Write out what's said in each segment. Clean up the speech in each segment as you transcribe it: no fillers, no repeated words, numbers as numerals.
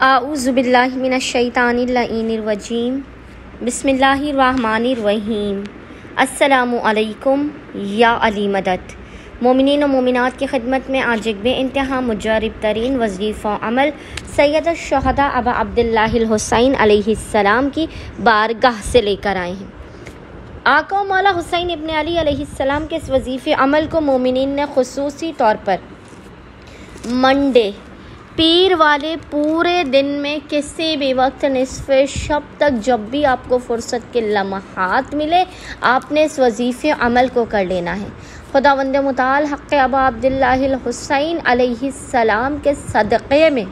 आऊज़ु बिल्लाहि मिनश्शैतानिर्रजीम बिस्मिल्लाहिर्रहमानिर्रहीम। अस्सलामु अलैकुम या अली मदद। मोमिनीन व मोमिनात की खिदमत में आज एक बेइंतहा मुजरब तरीन वज़ीफ़ा अमल सैयद शुहदा अबा अब्दुल्लाहिल हुसैन अलैहिस्सलाम की बारगाह से लेकर आए हैं। आका मौला हुसैन इब्न अली अलैहिस्सलाम के इस वज़ीफ़े अमल को मोमिनीन ने खुसूसी तौर पर मंडे पीर वाले पूरे दिन में किसी भी वक्त निस्फ़े शब तक जब भी आपको फ़ुर्सत के लम्हात मिले आपने इस वज़ीफ़े अमल को कर लेना है। खुदावंद मुताल हक़ अबा अब्दुल्लाहिल हुसैन अलैहिस्सलाम के सदक़े में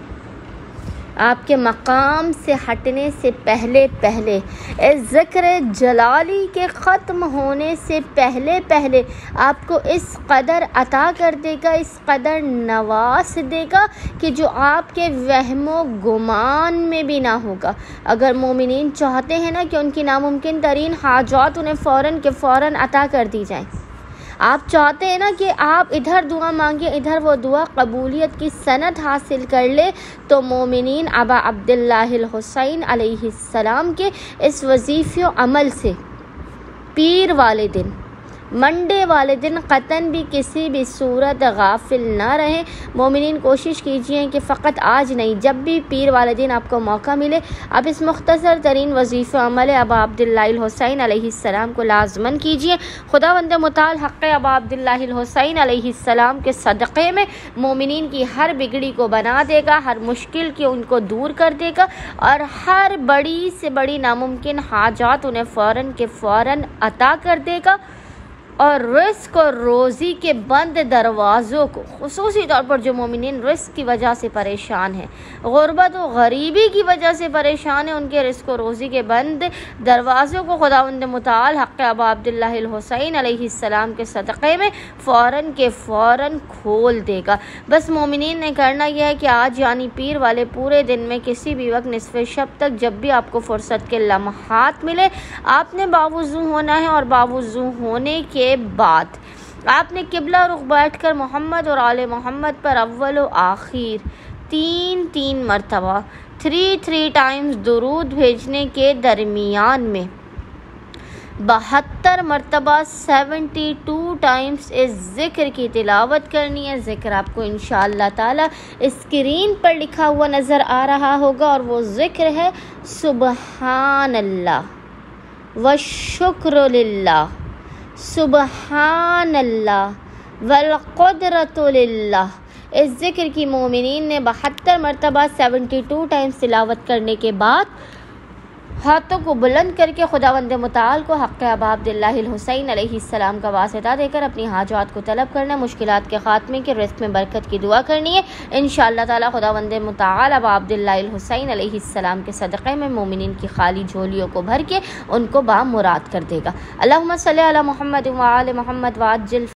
आपके मकाम से हटने से पहले पहले इस ज़िक्र जलाली के ख़त्म होने से पहले पहले आपको इस कदर अता कर देगा, इस कदर नवाज देगा कि जो आपके वहमो गुमान में भी ना होगा। अगर मोमिनीन चाहते हैं ना कि उनकी नामुमकिन तरीन हाजात उन्हें फ़ौरन के फ़ौरन अता कर दी जाएँ, आप चाहते हैं ना कि आप इधर दुआ मांगे इधर वो दुआ कबूलियत की सनद हासिल कर ले, तो मोमिनीन अबा अब्दुल्लाहिल हुसैन अलैहिस्सलाम के इस वज़ीफ़े अमल से पीर वाले दिन मंडे वाले दिन क़तन भी किसी भी सूरत गाफिल ना रहें। मोमिनीन कोशिश कीजिए कि फ़कत आज नहीं, जब भी पीर वाले दिन आपको मौका मिले आप इस मुख्तसर तरीन वज़ीफ़े अमल अबा अब्दुल्लाहिल हुसैन अलैहिस्सलाम को लाज़मन कीजिए। खुदावंद मुताल हक़ अबा अब्दुल्लाहिल हुसैन अलैहिस्सलाम के सदक़े में मोमिनीन की हर बिगड़ी को बना देगा, हर मुश्किल की उनको दूर कर देगा और हर बड़ी से बड़ी नामुमकिन हाजात उन्हें फ़ौरन के फ़ौरन अता कर देगा और रिस्क और रोज़ी के बंद दरवाज़ों को, खुसूसी तौर पर जो मोमिनीन रिस्क की वजह से परेशान हैं, गुर्बत और गरीबी की वजह से परेशान हैं, उनके रिस्क और रोज़ी के बंद दरवाज़ों को खुदावंद मुताल हक़ अबा अब्दुल्लाहिल हुसैन अलैहिस्सलाम के सदक़े में फ़ौरन के फ़ौरन खोल देगा। बस मोमिनीन ने करना यह है कि आज यानी पीर वाले पूरे दिन में किसी भी वक्त निस्फ़े शब तक जब भी आपको फ़ुर्सत के लम्हात मिले आपने बावुज़ू होना है और बावुज़ू होने के बाद आपने किबला रुख बैठकर मोहम्मद और आले मोहम्मद पर अव्वल व आखिर 3 मरतबा 3 टाइम्स दुरूद भेजने के दरमियान में 72 मरतबा 72 टाइम्स इस ज़िक्र की तिलावत करनी है। ज़िक्र आपको इंशाअल्लाह ताला स्क्रीन पर लिखा हुआ नज़र आ रहा होगा और वो ज़िक्र है सुबहान अल्लाह व शुक्र लिल्लाह, सुबहान अल्लाह वल क़ुदरतु लिल्लाह। इस ज़िक्र की मोमिनीन ने 72 मरतबा 72 टाइम्स तिलावत करने के बाद हाथों को बुलंद करके खुदावंद मुताल को हक़ अबा अब्दुल्लाहिल हुसैन अलैहिस्सलाम का वास्ता देकर अपनी हाजात को तलब करना, मुश्किलात के ख़ात्मे के रिज़्क़ में बरकत की दुआ करनी है। इंशाअल्लाह ताला खुदावंद मुताल अबा अब्दुल्लाहिल हुसैन अलैहिस्सलाम के सदक़े में मोमिनीन की खाली झोलियों को भर के उनको बामुराद कर देगा। अल्लाहुम्मा सल्ली अला मुहम्मद व आले मुहम्मद व अज्जिल